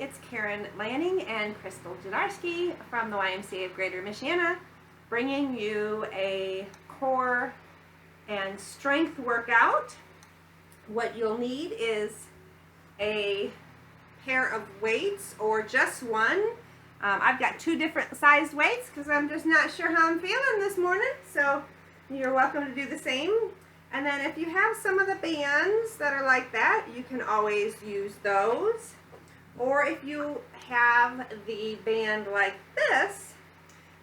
it's Karin Lanning and Crystal Janarski from the YMCA of Greater Michiana, bringing you a core and strength workout. What you'll need is a pair of weights or just one. I've got two different sized weights because I'm just not sure how I'm feeling this morning, so you're welcome to do the same. And then if you have some of the bands that are like that, you can always use those. Or if you have the band like this,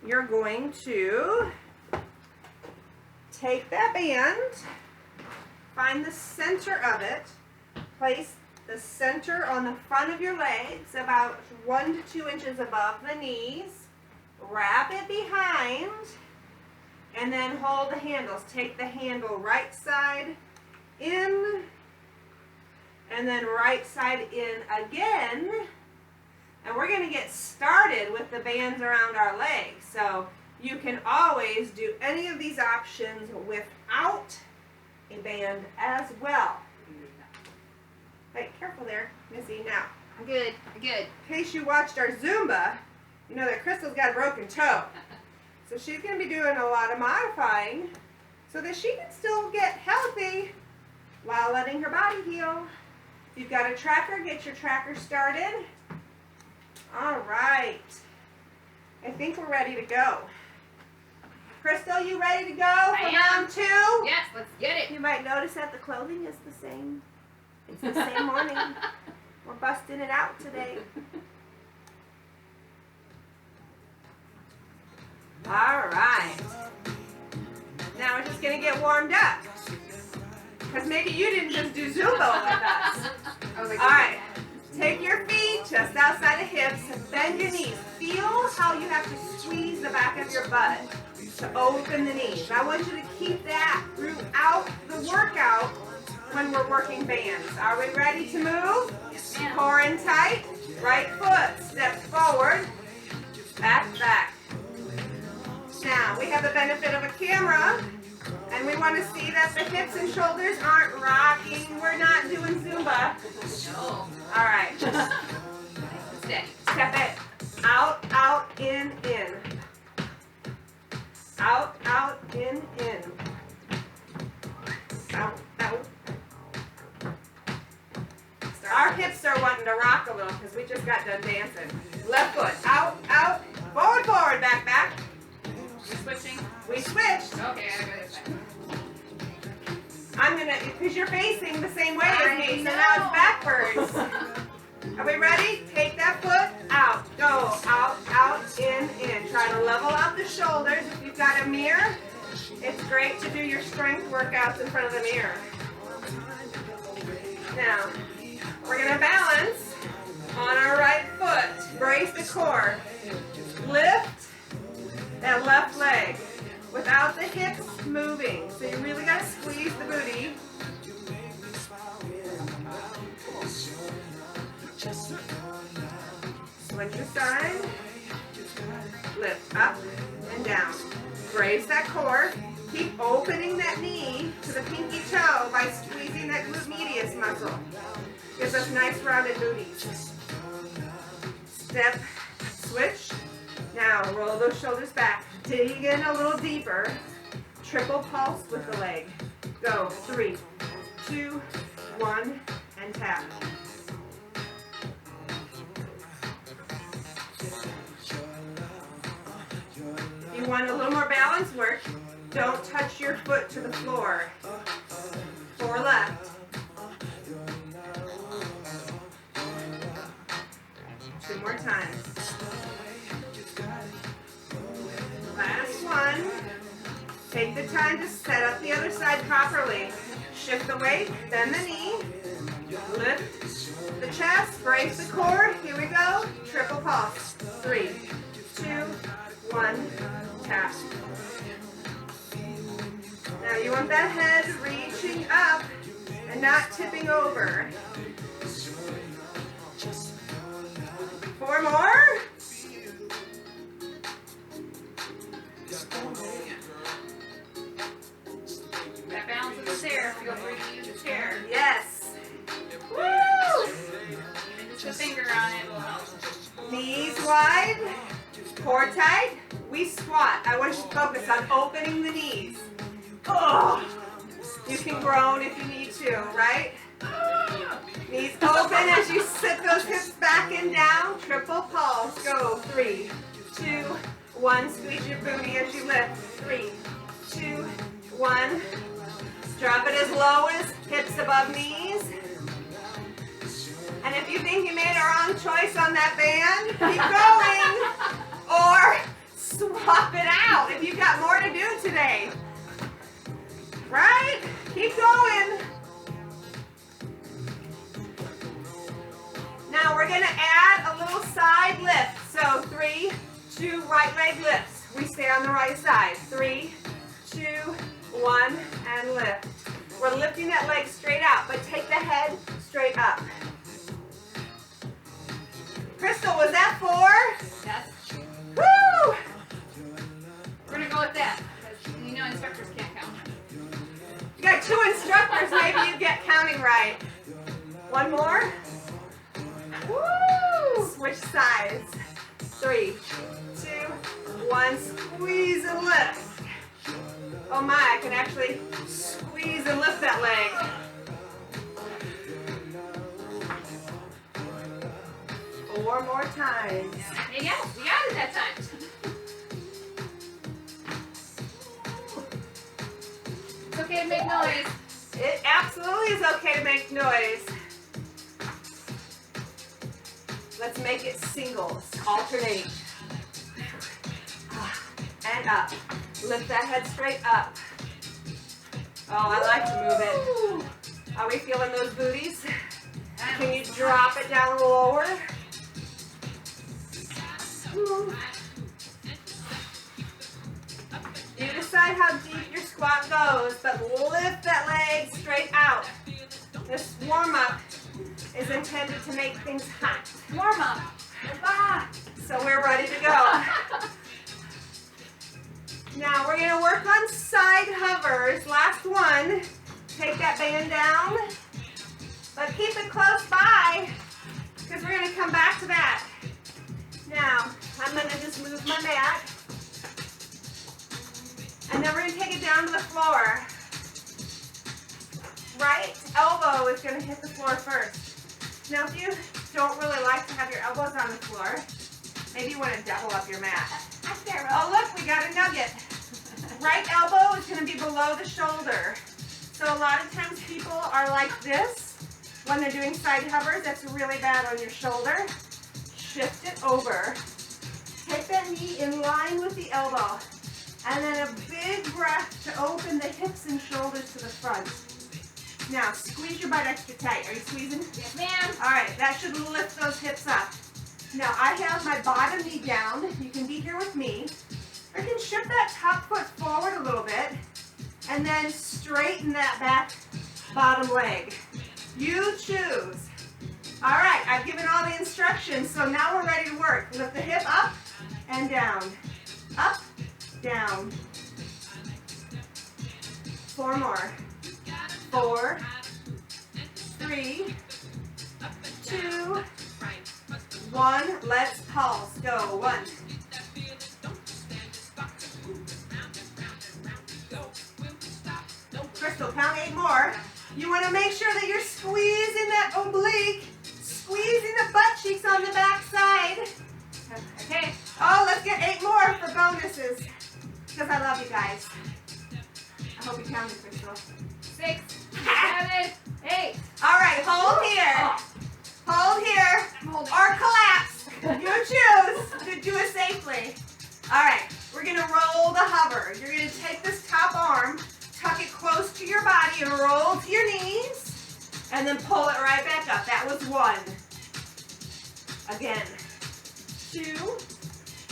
you're going to take that band, find the center of it, place the center on the front of your legs about 1 to 2 inches above the knees, wrap it behind, and then hold the handles. Take the handle right side in, and then right side in again. And we're going to get started with the bands around our legs. So you can always do any of these options without a band as well. Hey, careful there, Missy. Now, Good. in case you watched our Zumba, you know that Crystal's got a broken toe. So she's going to be doing a lot of modifying so that she can still get healthy while letting her body heal. If you've got a tracker, get your tracker started. All right. I think we're ready to go. Crystal, you ready to go for round 2? Yes, let's get it. You might notice that the clothing is the same. It's the same morning. We're busting it out today. All right. Now we're just going to get warmed up. Because maybe you didn't just do Zumba with us. All right. Take your feet just outside the hips and bend your knees. Feel how you have to squeeze the back of your butt to open the knees. I want you to keep that throughout the workout when we're working bands. Are we ready to move? Yes, ma'am. Core in tight. Right foot. Step forward. Back, back. Now, we have the benefit of a camera, and we want to see that the hips and shoulders aren't rocking. We're not doing Zumba. No. All right. Steady. Step it. Out, out, in, in. Out, out, in, in. Out, out. Our hips are wanting to rock a little because we just got done dancing. Left foot. Out, out. Forward, forward. Back, back. Switching. We switched. Okay, I got this side. I'm going to, because you're facing the same way as I me, so know. now it's backwards. Are we ready? Take that foot out. Go. Out, out, in, in. Try to level out the shoulders. If you've got a mirror, it's great to do your strength workouts in front of the mirror. Now, we're going to balance on our right foot. Brace the core. Lift that left leg without the hips moving. So you really got to squeeze the booty. Switch your side. Lift up and down. Brace that core. Keep opening that knee to the pinky toe by squeezing that glute medius muscle. Gives us nice rounded booties. Step, switch. Now roll those shoulders back. Dig in a little deeper. Triple pulse with the leg. Go. 3, 2, 1, and tap. If you want a little more balance work, don't touch your foot to the floor. 4 left. 2 more times. Last one. Take the time to set up the other side properly. Shift the weight, bend the knee, lift the chest, brace the core. Here we go. Triple pulse. 3, 2, 1, tap. Now you want that head reaching up and not tipping over. 4 more. That balance of the chair. Feel free to use the chair. Yes. Woo! Even just a finger on it will help. core tight, we squat. I want you to focus on opening the knees. Oh, you can groan if you need to, right? Knees open as you sit those hips back and down. Triple pulse. Go. 3, 2, 1. Squeeze your booty as you lift. 3, 2, 1. Drop it as low as hips above knees. And if you think you made a wrong choice on that band, keep going. Or swap it out if you've got more to do today. Right? Keep going. Now we're going to add a little side lift. So 3, 2, right leg lifts. We stay on the right side. 3, 2, 1, and lift. We're lifting that leg straight out, but take the head straight up. Crystal, was that 4? Yes. Woo! We're going to go with that. Because you know instructors can't count. You got 2 instructors, maybe you get counting right. One more. Woo! Switch sides. 3, 2, 1. Squeeze and lift. Oh my, I can actually squeeze and lift that leg. 4 more times. There you go. We got it that time. It's okay to make noise. It absolutely is okay to make noise. Let's make it singles. Alternate. And up. Lift that head straight up. Oh, I like to move it. Are we feeling those booties? Can you drop it down lower? You decide how deep your squat goes, but lift that leg straight out. This warm-up is intended to make things hot. Warm up. Ah, so we're ready to go. Now we're going to work on side hovers. Last one. Take that band down, but keep it close by because we're going to come back to that. Now, I'm going to just move my mat. And then we're going to take it down to the floor. Right elbow is going to hit the floor first. Now, if you don't really like to have your elbows on the floor, maybe you want to double up your mat. Oh, look, we got a nugget. Right elbow is going to be below the shoulder. So a lot of times people are like this when they're doing side hovers. That's really bad on your shoulder. Shift it over. Take that knee in line with the elbow. And then a big breath to open the hips and shoulders to the front. Now, squeeze your butt extra tight. Are you squeezing? Yes, ma'am. All right, that should lift those hips up. Now, I have my bottom knee down. You can be here with me. Or you can shift that top foot forward a little bit and then straighten that back bottom leg. You choose. All right, I've given all the instructions, so now we're ready to work. Lift the hip up and down. Up, down. 4 more. 4, 3, 2, 1. Let's pulse. Go. 1. Crystal, count 8 more. You want to make sure that you're squeezing that oblique, squeezing the butt cheeks on the back side. Okay. Oh, let's get 8 more for bonuses. Because I love you guys. I hope you counted, Crystal. 6, 7, 8. All right, hold here. Hold here. Hold it. Or collapse. You choose to do it safely. All right, we're going to roll the hover. You're going to take this top arm, tuck it close to your body, and roll to your knees, and then pull it right back up. That was 1. Again. 2.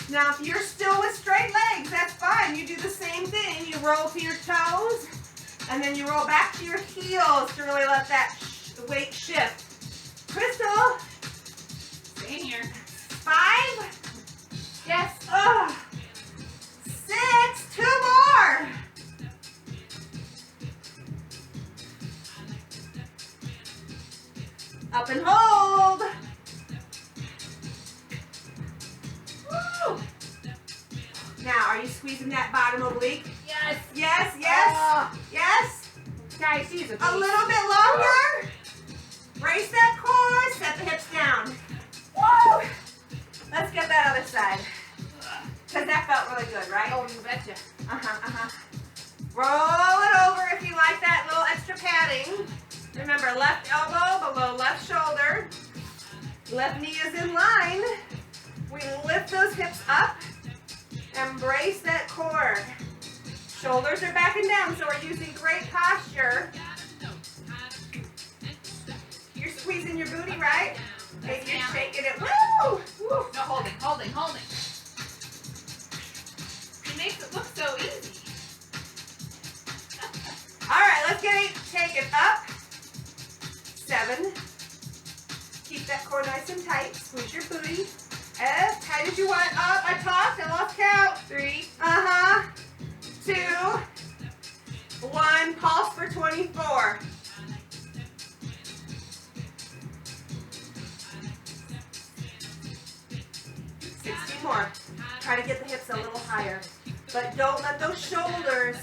Now, if you're still with straight legs, that's fine. You do the same thing. You roll to your toes, and then you roll back to your heels to really let that weight shift. Crystal. Stay here. 5. Yes. 6. 2 more. Up and hold. Woo. squeezing that bottom oblique. Yes. Yes, yes, yes. Guys, she's a A little bit longer. Brace that core, set the hips down. Woo! Let's get that other side. Because that felt really good, right? Oh, you betcha. Roll it over if you like that little extra padding. Remember, left elbow below left shoulder. Left knee is in line. We lift those hips up and brace that core. Shoulders are back and down, so we're using great posture. You're squeezing your booty, right? Maybe you're shaking it. Woo! Woo! No, holding. He makes it look so easy. All right, let's get it. Take it up. 7. Keep that core nice and tight. Squeeze your booty as tight as you want. Up. I talked. I lost count. 3. 2. 1. Pulse for 24. 16 more. Try to get the hips a little higher. But don't let those shoulders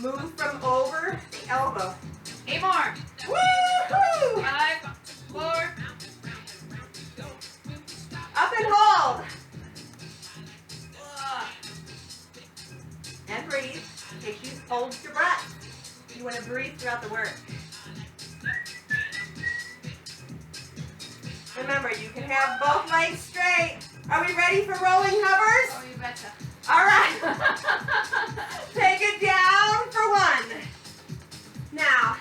move from over the elbow. 8 more. Woo-hoo! 5, 4. Up and hold. And breathe. In case you hold your breath. You want to breathe throughout the work. Remember, you can have both legs straight. Are we ready for rolling hovers? Oh, you betcha. All right. Take it down for 1. Now,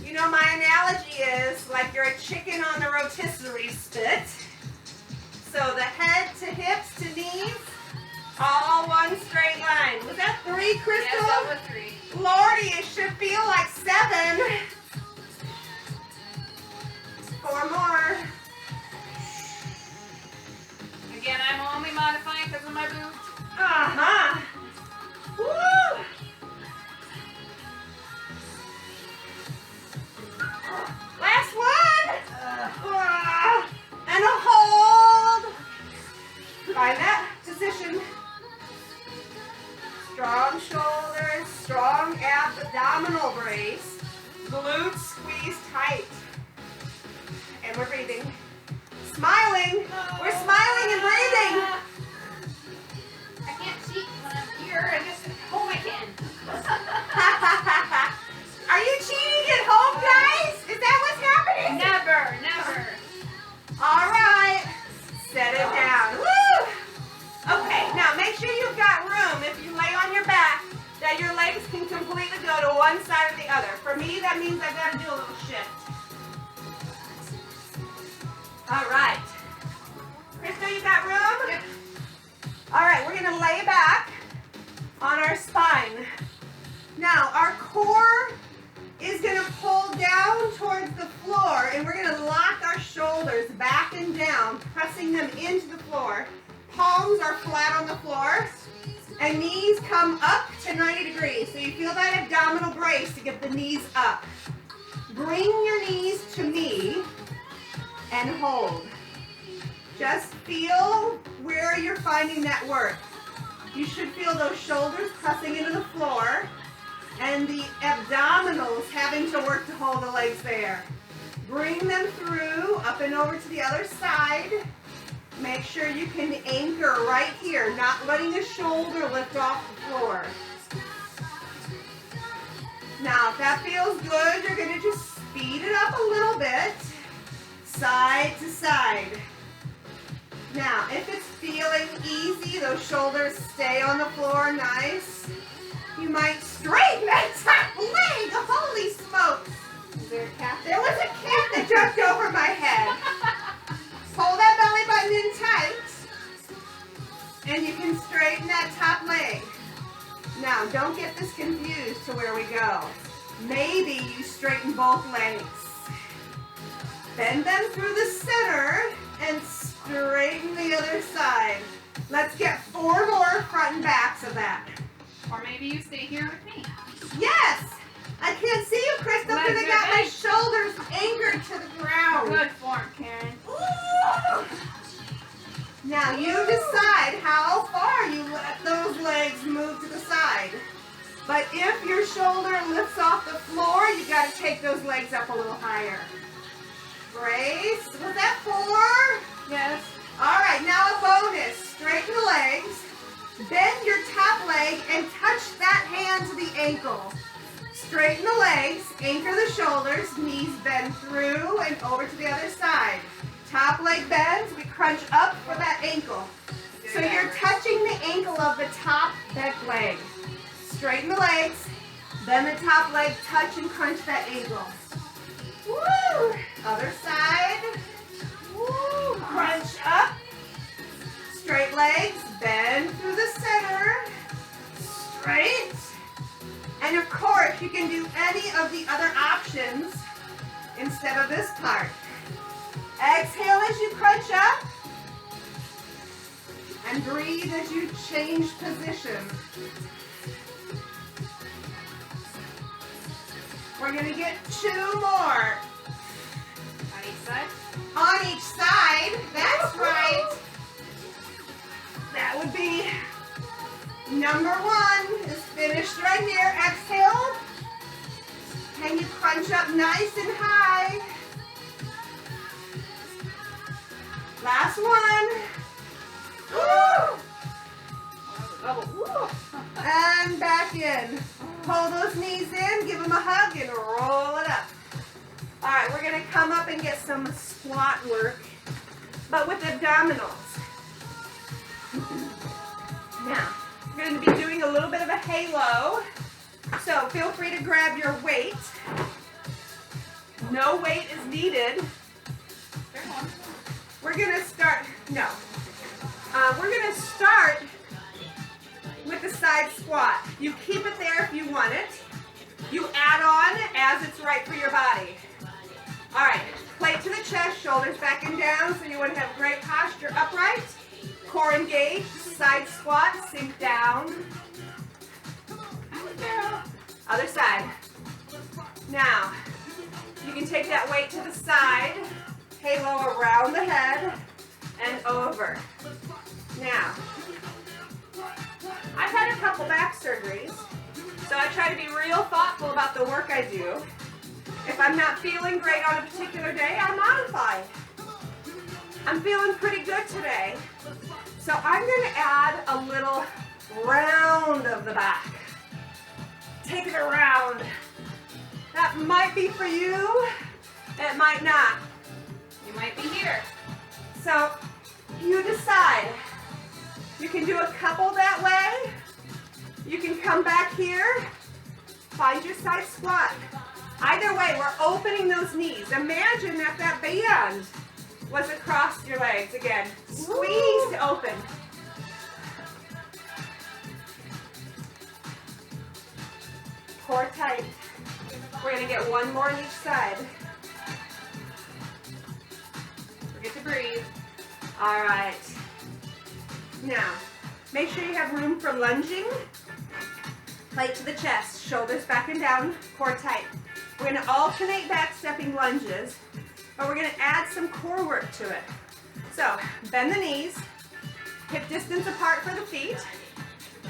you know my analogy is like you're a chicken on the rotisserie spit. So the head to hips to knees, all one straight line. Was that 3, Crystal? Yes, that was 3. Lordy, it should feel like 7. 4 more. Again, I'm only modifying because of my boots. Woo! Last one. And a hold. Find that position. Strong shoulders, strong abdominal brace. Glutes squeeze tight. And we're breathing. Smiling. We're smiling and breathing. I can't cheat when I'm here. I just hold my hand. Are you cheating at home, guys? Is that what's happening? Never, never. All right. Set it down. Woo! Okay, now make sure you've got room if you lay on your back that your legs can completely go to one side or the other. For me, that means I've got to do a little shift. All right. Crystal, you got room? Yep. All right, we're going to lay back on our spine. Now, our core is going to pull down towards the floor, and we're going to lock our shoulders back and down, pressing them into the floor. Palms are flat on the floor, and knees come up to 90 degrees. So you feel that abdominal brace to get the knees up. Bring your knees to me and hold. Just feel where you're finding that work. You should feel those shoulders pressing into the floor and the abdominals having to work to hold the legs there. Bring them through, up and over to the other side. Make sure you can anchor right here, not letting the shoulder lift off the floor. Now, if that feels good, you're going to just speed it up a little bit, side to side. Now, if it's feeling easy, those shoulders stay on the floor nice. You might straighten that top leg. Holy smokes. Is there a cat? There was a cat that jumped over my head. Pull that belly button in tight. And you can straighten that top leg. Now, don't get this confused to where we go. Maybe you straighten both legs. Bend them through the center and straighten the other side. Let's get 4 more front and backs of that. Or maybe you stay here with me. Yes! I can't see you, Crystal, because I got my shoulders anchored to the ground. Good form, Karen. Ooh. Now you decide how far you let those legs But if your shoulder lifts off the floor, you got to take those legs up a little higher. Brace. Was that 4? Yes. All right, now a bonus. Straighten the legs. Bend your top leg and touch that hand to the ankle. Straighten the legs, anchor the shoulders, knees bend through and over to the other side. Top leg bends, we crunch up for that ankle. So you're touching the ankle of the top back leg. Straighten the legs, then the top leg, touch and crunch that ankle. Woo! Other side. Woo! Crunch up. Straight legs, bend through the center. Straight. And of course, you can do any of the other options instead of this part. Exhale as you crunch up. And breathe as you change position. We're going to get 2 more. On each side? On each side. That's right. That would be number 1 is finished right here. Exhale. Can you crunch up nice and high? Last one. Woo! Double. And back in. Pull those knees in, give them a hug, and roll it up. All right, we're going to come up and get some squat work, but with abdominals. Now, we're going to be doing a little bit of a halo, so feel free to grab your weight. No weight is needed. We're going to start, we're going to start with the side squat. You keep it there if you want it. You add on as it's right for your body. All right, plate to the chest, shoulders back and down so you want to have great posture upright. Core engaged, side squat, sink down. Other side. Now, you can take that weight to the side, halo around the head, and over. Now, I've had a couple back surgeries, so I try to be real thoughtful about the work I do. If I'm not feeling great on a particular day, I modify. I'm feeling pretty good today, so I'm going to add a little round of the back. Take it around. That might be for you, it might not. You might be here. So you decide. You can do a couple that way. You can come back here. Find your side squat. Either way, we're opening those knees. Imagine that band was across your legs. Again, squeeze to open. Core tight. We're going to get 1 more on each side. Forget to breathe. All right. Now, make sure you have room for lunging. Plate to the chest, shoulders back and down, core tight. We're going to alternate back stepping lunges, but we're going to add some core work to it. So, bend the knees, hip distance apart for the feet.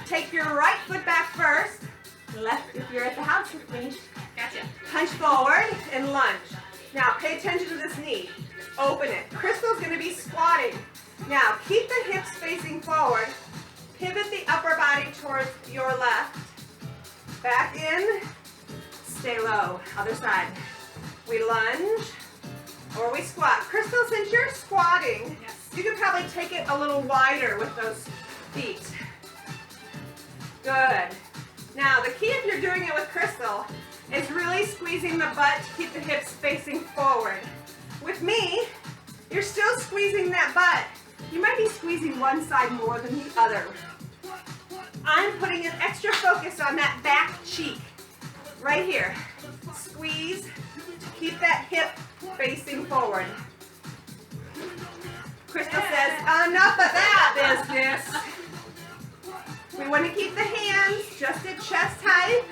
Take your right foot back first, left if you're at the house with me. Gotcha. Punch forward and lunge. Now, pay attention to this knee. Open it. Crystal's going to be squatting. Now, keep the hips facing forward. Pivot the upper body towards your left. Back in. Stay low. Other side. We lunge or we squat. Crystal, since you're squatting, you could probably take it a little wider with those feet. Good. Now, the key if you're doing it with Crystal is really squeezing the butt to keep the hips facing forward. With me, you're still squeezing that butt. You might be squeezing one side more than the other. I'm putting an extra focus on that back cheek. Right here. Squeeze to keep that hip facing forward. Crystal says, enough of that business. We want to keep the hands just at chest height.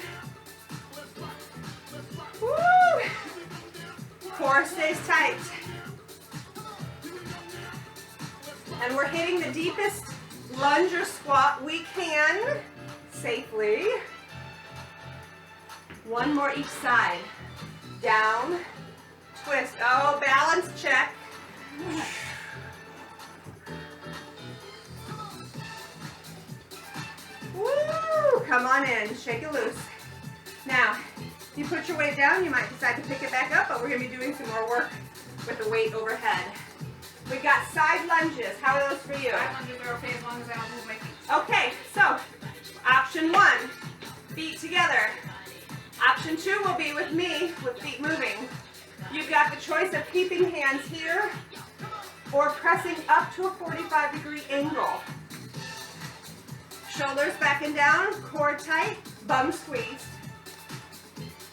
Woo! Core stays tight. And we're hitting the deepest lunge or squat we can safely. One more each side. Down, twist. Oh, balance check. Woo! Come on in, shake it loose. Now, if you put your weight down, you might decide to pick it back up, but we're gonna be doing some more work with the weight overhead. We got side lunges. How are those for you? Side lunges are okay as long as I don't move my feet. Okay, so option 1, feet together. Option 2 will be with me, with feet moving. You've got the choice of keeping hands here or pressing up to a 45-degree angle. Shoulders back and down, core tight, bum squeezed.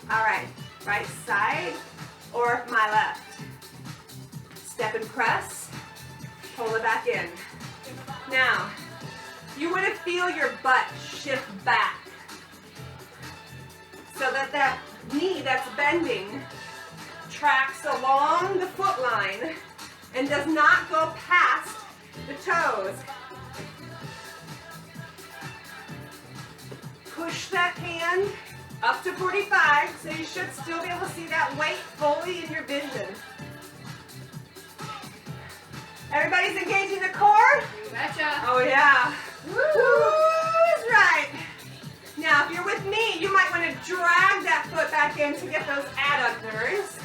All right, right side or my left. Step and press, pull it back in. Now, you want to feel your butt shift back so that that knee that's bending tracks along the foot line and does not go past the toes. Push that hand up to 45, so you should still be able to see that weight fully in your vision. Everybody's engaging the core? You betcha. Oh yeah. Woo! That's right. Now, if you're with me, you might want to drag that foot back in to get those adductors.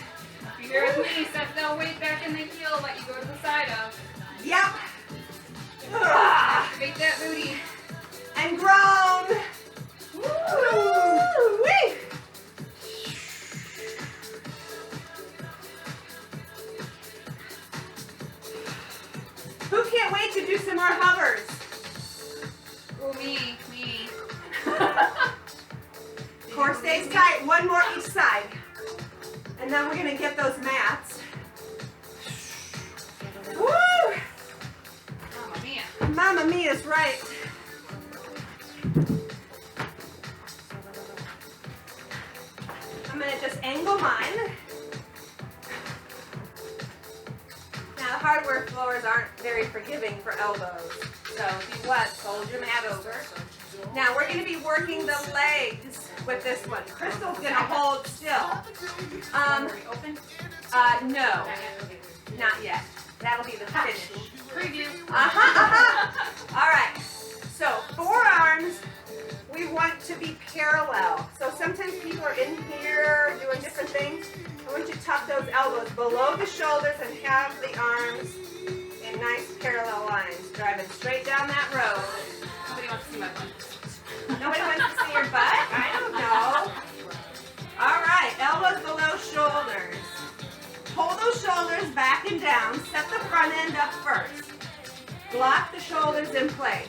If you're with me, set that weight back in the heel, let you go to the side of. Yep. Activate that booty. And groan. Woo-wee. Who can't wait to do some more hovers? Oh, me. Core stays tight. One more each side. And then we're going to get those mats. Woo! Mamma mia. Mamma mia's right. I'm going to just angle mine. Now, the hardware floors aren't very forgiving for elbows. So if you want, fold your mat over. Now, we're going to be working the legs with this one. Crystal's going to hold still. Open? No, not yet. That'll be the finish. Preview. All right. So forearms, we want to be parallel. So sometimes people are in here doing different things. I want you to tuck those elbows below the shoulders and have the arms in nice parallel lines, driving straight down that road. Nobody wants to see my butt. Nobody wants to see your butt? I don't know. All right, elbows below shoulders. Pull those shoulders back and down. Set the front end up first. Block the shoulders in place.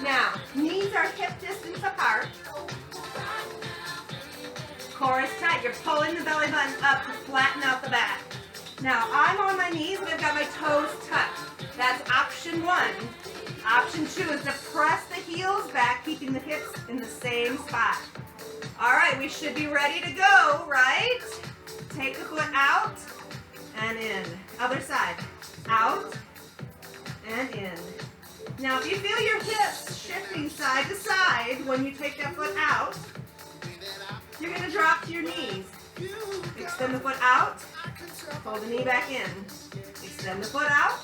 Now, knees are hip distance apart. Core is tight. You're pulling the belly button up to flatten out the back. Now, I'm on my knees and I've got my toes tucked. That's option 1. Option 2 is to press the heels back, keeping the hips in the same spot. All right, we should be ready to go, right? Take the foot out and in. Other side. Out and in. Now, if you feel your hips shifting side to side when you take that foot out, you're going to drop to your knees. Extend the foot out. Pull the knee back in. Extend the foot out.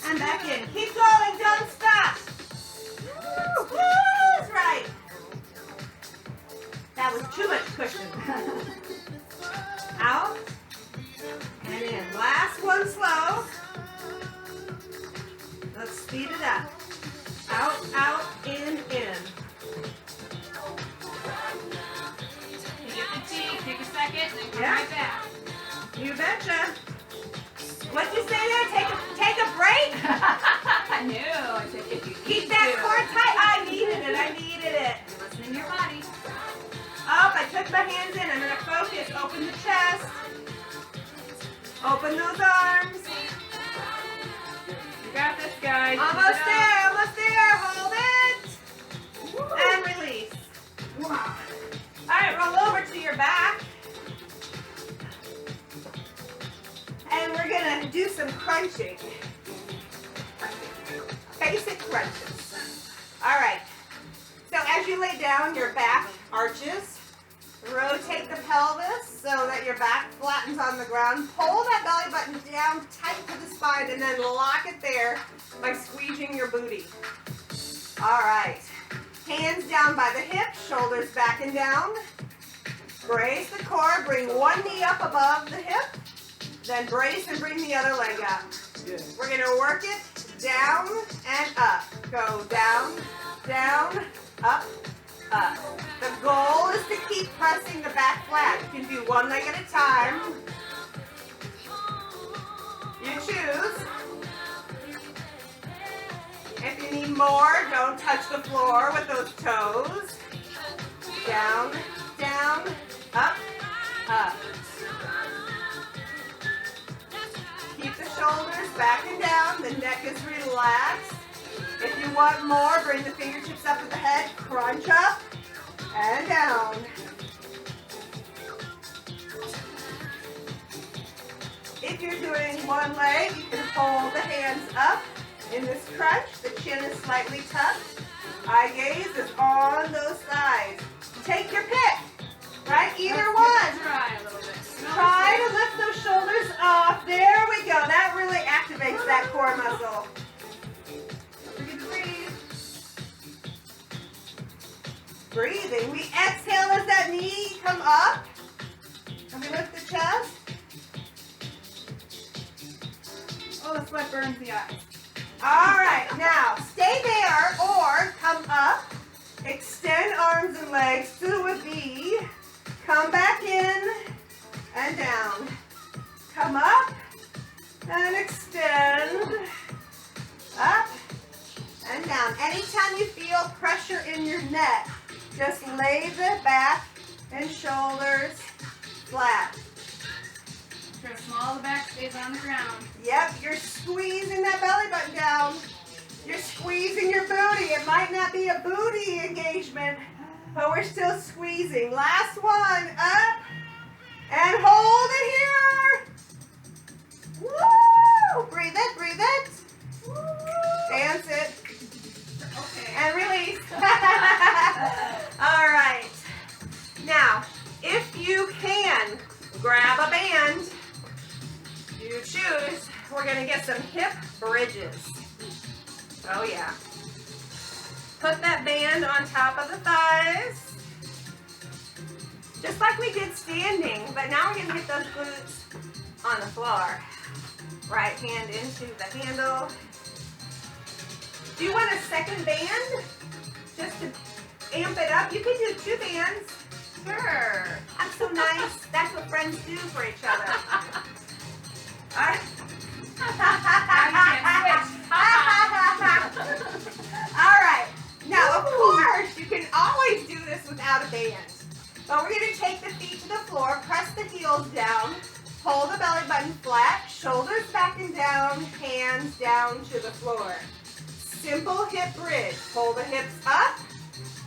And back in. Keep going. Don't stop. Woo! Woo! That's right. That was too much cushion. Out. And in. Last one slow. Let's speed it up. Out, out, in. Take your fatigue, take a second, and then come Yeah. right back. You betcha. What'd you say there? Take a break? I knew. I said if you Keep that core tight. I needed it. You're listening to your body. Up, I took my hands in. I'm going to focus. Open the chest. Open those arms. You got this, guys. Almost there. Hold it. And release. All right, roll over to your back. And we're going to do some crunching. Basic crunches. All right. So as you lay down, your back arches. Rotate the pelvis so that your back flattens on the ground. Pull that belly button down tight to the spine and then lock it there by squeezing your booty. All right. Hands down by the hips, shoulders back and down. Brace the core, bring one knee up above the hip, then brace and bring the other leg up. We're gonna work it down and up. Go down, down, up, up. The goal is to keep pressing the back flat. You can do one leg at a time. You choose. If you need more, don't touch the floor with those toes. Down, down, up, up. Keep the shoulders back and down. The neck is relaxed. If you want more, bring the fingertips up to the head. Crunch up and down. If you're doing one leg, you can hold the hands up in this crunch. The chin is slightly tucked. Eye gaze is on those thighs. Take your pick, right? Either one. Try a little bit. Try to lift those shoulders off. There we go. That really activates that core muscle. Breathe. Breathing. We exhale as that knee come up. And we lift the chest. Oh, the sweat burns the eyes. All right. Now, stay there or come up. Extend arms and legs to a V. Come back in and down. Come up and extend. Up and down. Anytime you feel pressure in your neck, just lay the back and shoulders flat. Try to small the back stays on the ground. Yep, you're squeezing that belly button down. You're squeezing your booty. It might not be a booty engagement, but we're still squeezing. Last one, up and hold it here. Woo! Breathe it, breathe it. Dance it. Okay. And release. All right. Now, if you can, grab a band. You choose. We're going to get some hip bridges. Oh, yeah. Put that band on top of the thighs. Just like we did standing, but now we're going to get those glutes on the floor. Right hand into the handle. Do you want a second band? Just to amp it up? You can do two bands. Sure. That's so nice. That's what friends do for each other. All right. All right. Now, of course, you can always do this without a band. But we're going to take the feet to the floor, press the heels down, hold the belly button flat, shoulders back and down, hands down to the floor. Simple hip bridge. Pull the hips up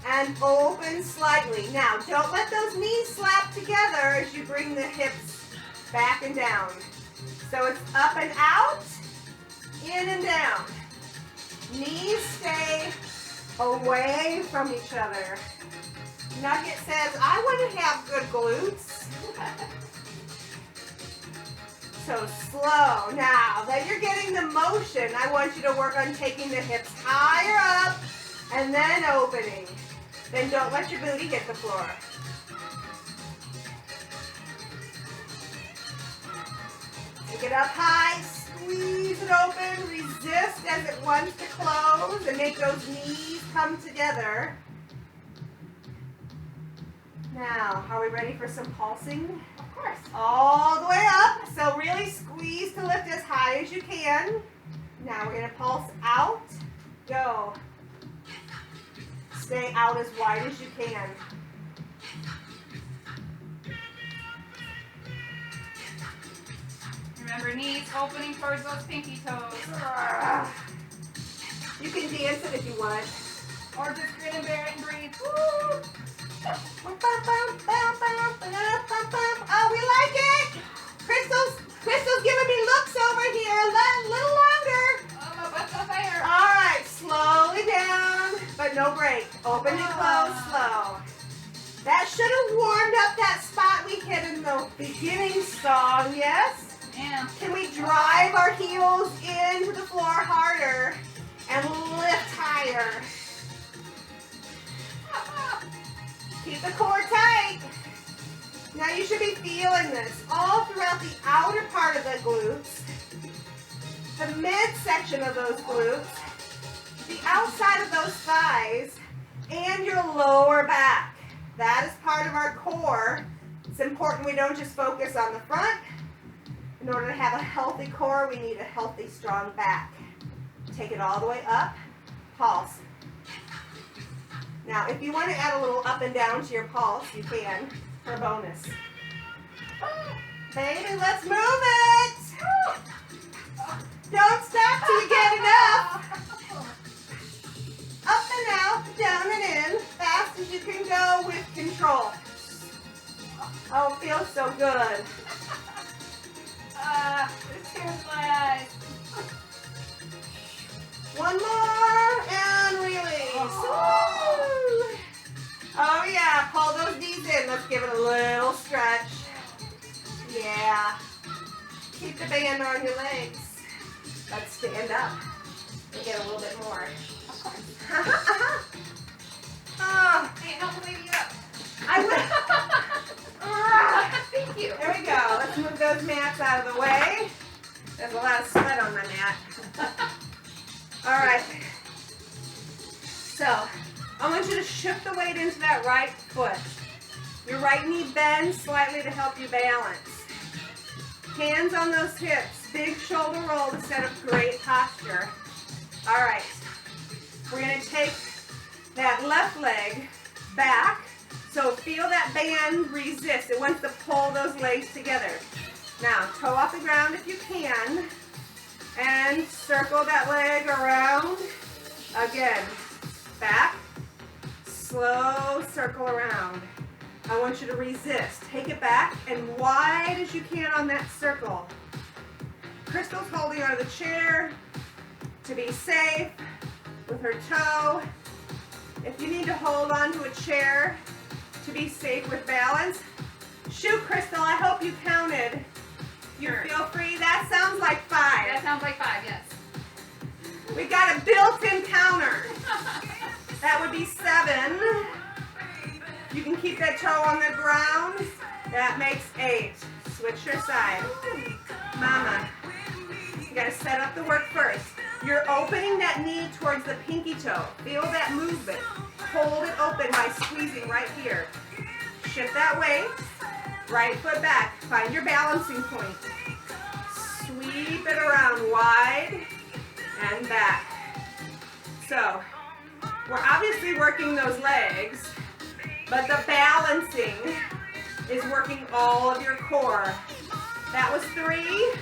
and open slightly. Now, don't let those knees slap together as you bring the hips back and down. So it's up and out, in and down. Knees stay away from each other. Nugget says, I want to have good glutes. So slow. Now that you're getting the motion, I want you to work on taking the hips higher up and then opening. Then don't let your booty hit the floor. Take it up high, squeeze it open, resist as it wants to close, and make those knees come together. Now, are we ready for some pulsing? Of course. All the way up. So really squeeze to lift as high as you can. Now we're going to pulse out. Go. Stay out as wide as you can. Remember, knees opening towards those pinky toes. You can dance it if you want. Or just grin and bear it and breathe. Woo. Oh, we like it. Crystal's giving me looks over here. A little longer. Oh, what's up there? All right, slowly down, but no break. Open and close slow. That should have warmed up song, yes? Yeah. Can we drive our heels into the floor harder and lift higher? Keep the core tight. Now you should be feeling this all throughout the outer part of the glutes, the midsection of those glutes, the outside of those thighs, and your lower back. That is part of our core. It's important we don't just focus on the front. In order to have a healthy core, we need a healthy, strong back. Take it all the way up, pulse. Now, if you want to add a little up and down to your pulse, you can, for a bonus. Baby, let's move it! Don't stop till you get enough. Up and out, down and in, fast as you can go with control. Oh, it feels so good. There's tears in my eyes. One more, and release. Woo! Oh yeah, pull those knees in. Let's give it a little stretch. Yeah. Keep the band on your legs. Let's stand up and get a little bit more. Oh, Hey, help the lady up. I will. Thank you. There we go. Let's move those mats out of the way. There's a lot of sweat on my mat. All right. So, I want you to shift the weight into that right foot. Your right knee bends slightly to help you balance. Hands on those hips. Big shoulder roll to set up great posture. All right. We're going to take that left leg back. So feel that band resist. It wants to pull those legs together. Now, toe off the ground if you can. And circle that leg around. Again, back. Slow circle around. I want you to resist. Take it back and wide as you can on that circle. Crystal's holding onto the chair to be safe with her toe. If you need to hold onto a chair to be safe with balance, shoot, Crystal, I hope you counted. You feel free. That sounds like 5. That sounds like 5, yes. We got a built-in counter. That would be 7. You can keep that toe on the ground. That makes 8. Switch your side. Mama, you gotta set up the work first. You're opening that knee towards the pinky toe. Feel that movement. Hold it open by squeezing right here. Shift that weight. Right foot back. Find your balancing point. Sweep it around wide and back. So, we're obviously working those legs, but the balancing is working all of your core. That was 3.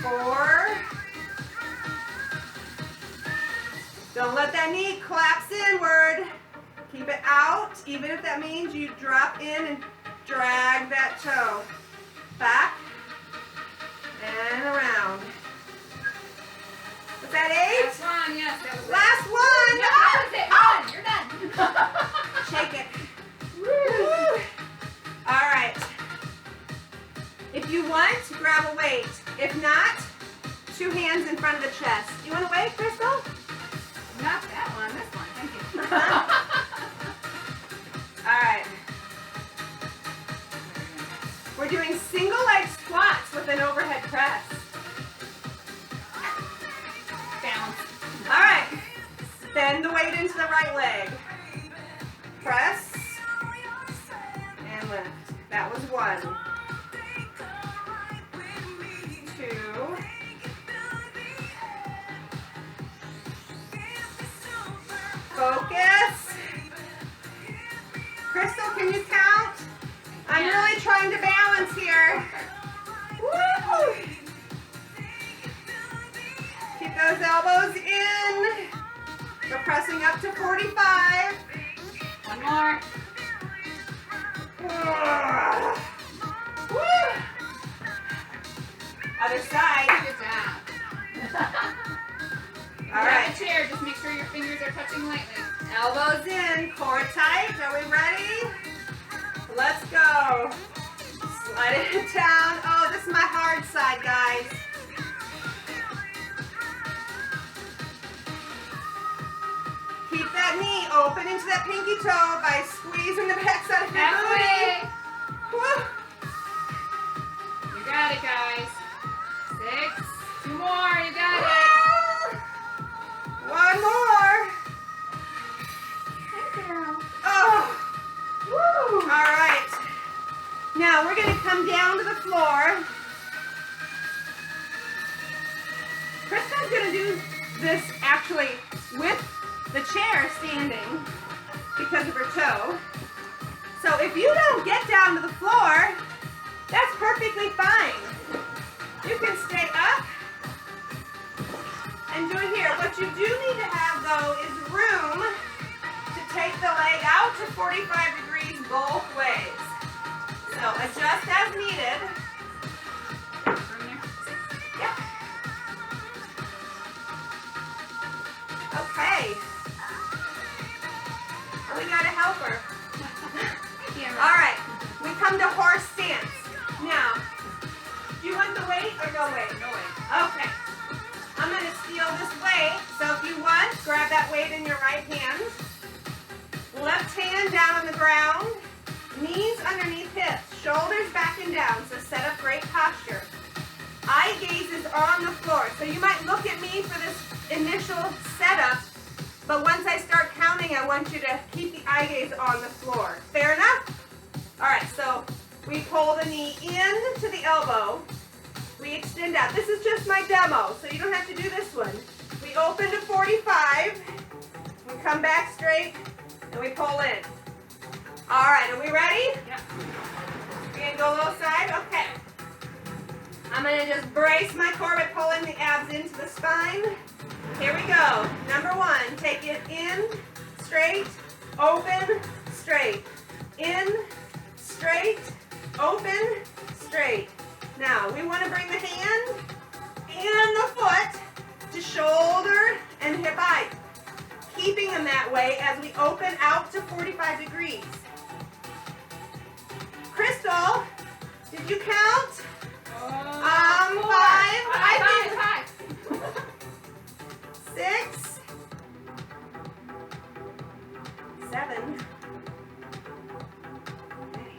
4. Don't let that knee collapse inward. Keep it out, even if that means you drop in and drag that toe. Back and around. Was that 8? Last one, yes. That was Last it. one. No, that was it. You're done. Shake it. Woo. All right. If you want, grab a weight. If not, 2 hands in front of the chest. You want a weight, Crystal? Not that one. This one. Thank you. All right. We're doing single leg squats with an overhead press. Balance. All right. Bend the weight into the right leg. Press and lift. That was 1. 2. Focus. Crystal, can you count? I'm really trying to balance here. Woo! Keep those elbows in. We're pressing up to 45. One more. Woo! Other side. Good job. All right. Chair. Just make sure your fingers are touching lightly. Elbows in, core tight. Are we ready? Let's go. Slide it down. Oh, this is my hard side, guys. Keep that knee open into that pinky toe by squeezing the backside of your Halfway. booty. Woo. You got it, guys. 6. 2 more. You got it. Woo. One more. Oh. Woo. All right. Now we're going to come down to the floor. Krista's going to do this actually with the chair standing because of her toe. So if you don't get down to the floor, that's perfectly fine. You can stay up and do it here. What you do need to have though is room to take the leg out to 45 degrees both ways. So adjust as needed. Yep. Okay. We got a helper. All right, we come to horse stance. Now, do you want the weight or no weight? No weight. Okay. I'm going to steal this weight. So if you want, grab that weight in your right hand. Left hand down on the ground. Knees underneath hips. Shoulders back and down. So set up great posture. Eye gaze is on the floor. So you might look at me for this initial setup. But once I start counting, I want you to keep the eye gaze on the floor. Fair enough? All right, so we pull the knee in to the elbow. We extend out. This is just my demo, so you don't have to do this one. We open to 45. We come back straight, and we pull in. All right, are we ready? Yep. We're going to go a little side? Okay. I'm going to just brace my core by pulling the abs into the spine. Here we go. Number 1, take it in, straight, open, straight. In, straight, open, straight. Now, we want to bring the hand and the foot to shoulder and hip height, keeping them that way as we open out to 45 degrees. Crystal, did you count? 5. 5. 6, 7.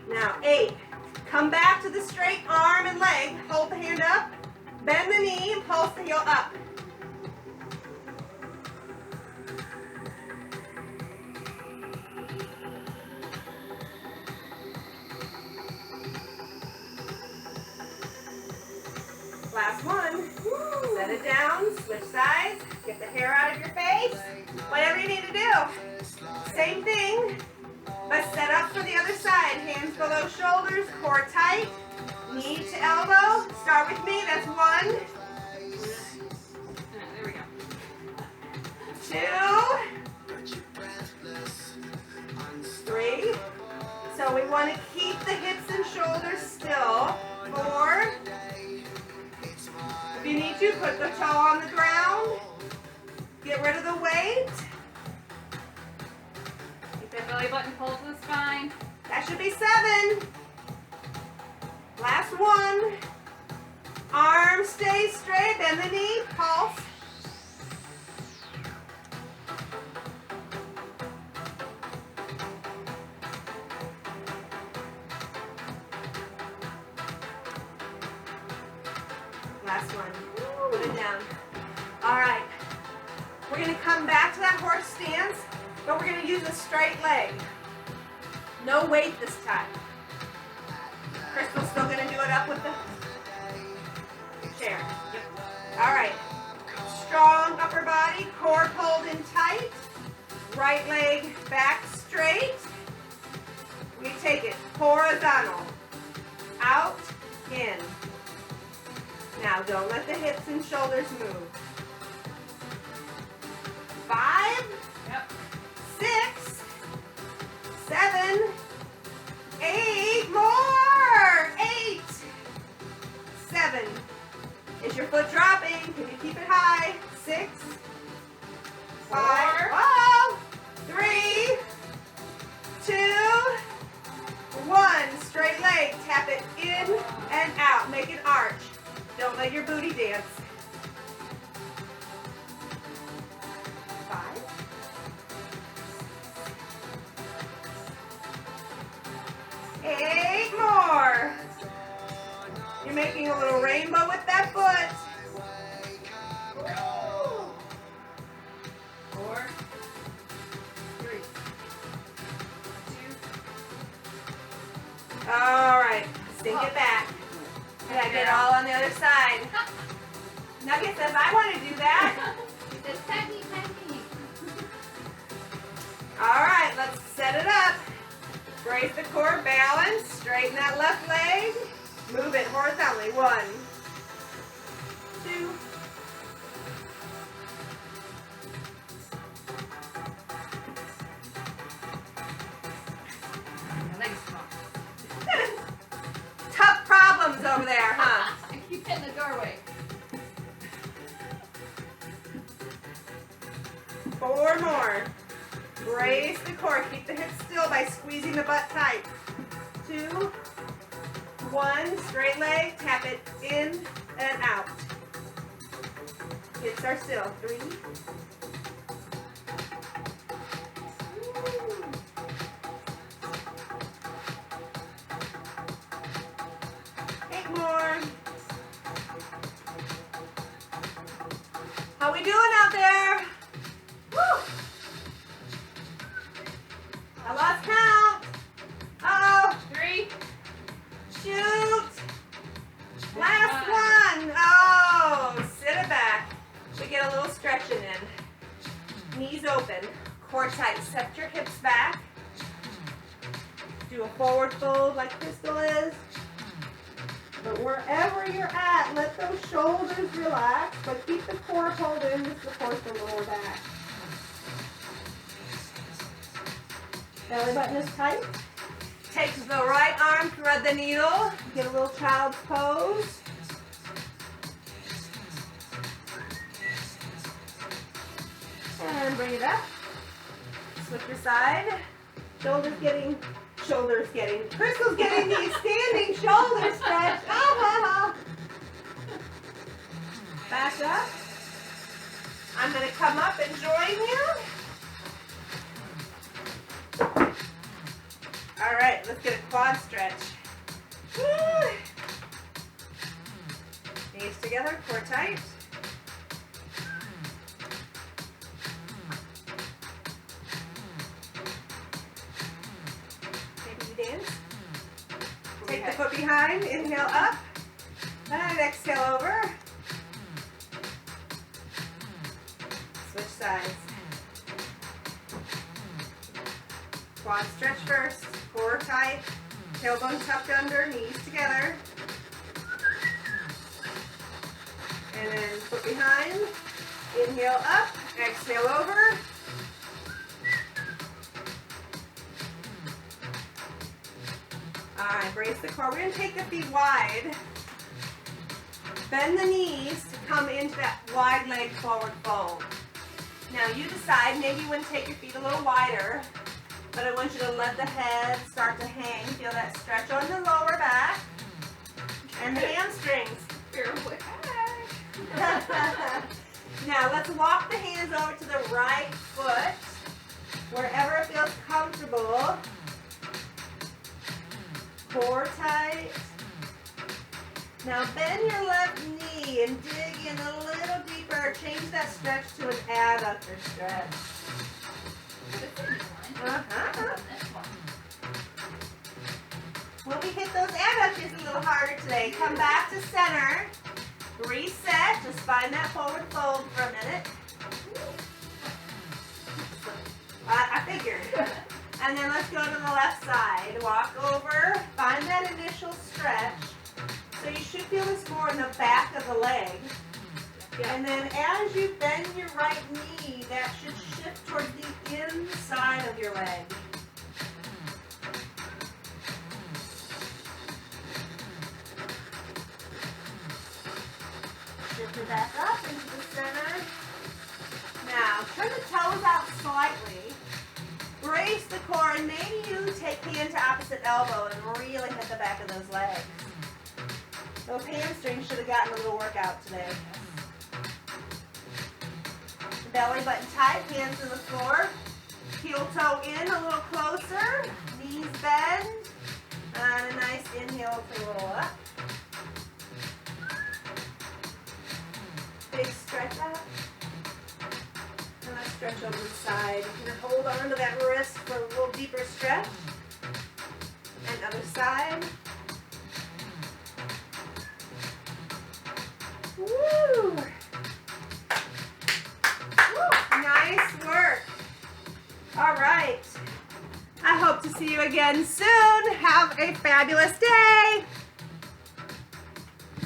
Now 8. Come back to the straight arm and leg. Hold the hand up. Bend the knee and pulse the heel up. Last one. Set it down. Switch sides. Get the hair out of your face. Whatever you need to do. Same thing, but set up for the other side. Hands below shoulders, core tight, knee to elbow. Start with me. That's 1. There we go. 2. 3. So we want to keep the hips and shoulders still. 4. If you need to, put the toe on the ground. Get rid of the weight. Keep that belly button pulled to the spine. That should be 7. Last 1. Arm stays straight, bend the knee, pulse. Last one. Put it down. All right. We're going to come back to that horse stance, but we're going to use a straight leg. No weight this time. Crystal's still going to do it up with the chair. Yep. All right. Strong upper body, core pulled in tight. Right leg back straight. We take it horizontal. Out, in. Now don't let the hips and shoulders move. 5. Yep. 6, 7, 8, more. 8, 7. Is your foot dropping? Can you keep it high? 6, 5, 3, 2, 1, straight leg, tap it in and out, make an arch. Don't let your booty dance. 5. 8 more. You're making a little rainbow with that foot. 4, 3, 2. All right, sink it back. Yeah, get it all on the other side. Nugget says, I want to do that. Just tiny, tiny. All right, let's set it up. Brace the core, balance, straighten that left leg. Move it horizontally. 1, 2. My leg's small. Tough problems over there, huh? I keep hitting the doorway. 4 more. Brace the core. Keep the hips still by squeezing the butt tight. 2, 1. Straight leg. Tap it in and out. Hips are still. 3. 8 more. How we doing out there? Woo! I lost count. Uh-oh. 3. Shoot. Last one. Oh, sit it back. We get a little stretching in. Knees open. Core tight. Step your hips back. Do a forward fold like Crystal is. But wherever you're at, let those shoulders relax, but keep the core pulled in to support the lower back. Belly button is tight. Take the right arm, thread the needle, get a little child's pose. And bring it up. Switch your side. Crystal's getting the standing shoulder stretch. Ah. Back up. I'm going to come up and join you. All right, let's get a quad stretch. Woo. Knees together, core tight. Dance. Take the foot behind, inhale up, and exhale over. Switch sides. Quad stretch first, core tight, tailbone tucked under, knees together. And then foot behind, inhale up, exhale over. All right, brace the core. We're going to take the feet wide. Bend the knees to come into that wide leg forward fold. Now you decide, maybe you want to take your feet a little wider, but I want you to let the head start to hang. Feel that stretch on the lower back and the hamstrings. Now let's walk the hands over to the right foot, wherever it feels comfortable. Core tight. Now bend your left knee and dig in a little deeper. Change that stretch to an adductor stretch. When we hit those adductors a little harder today, come back to center. Reset. Just find that forward fold for a minute. I figured. And then let's go to the left side. Walk over, find that initial stretch. So you should feel this more in the back of the leg. And then as you bend your right knee, that should shift towards the inside of your leg. Shift it back up into the center. Now, turn the toes out slightly. Brace the core, and maybe you take hand to opposite elbow and really hit the back of those legs. Those hamstrings should have gotten a little workout today. Belly button tight, hands on the floor. Heel toe in a little closer. Knees bend. And a nice inhale to roll up. Big stretch out. And let's stretch over the side. You can hold on to that wrist for a little deeper stretch. And other side. Woo! Nice work. All right. I hope to see you again soon. Have a fabulous day.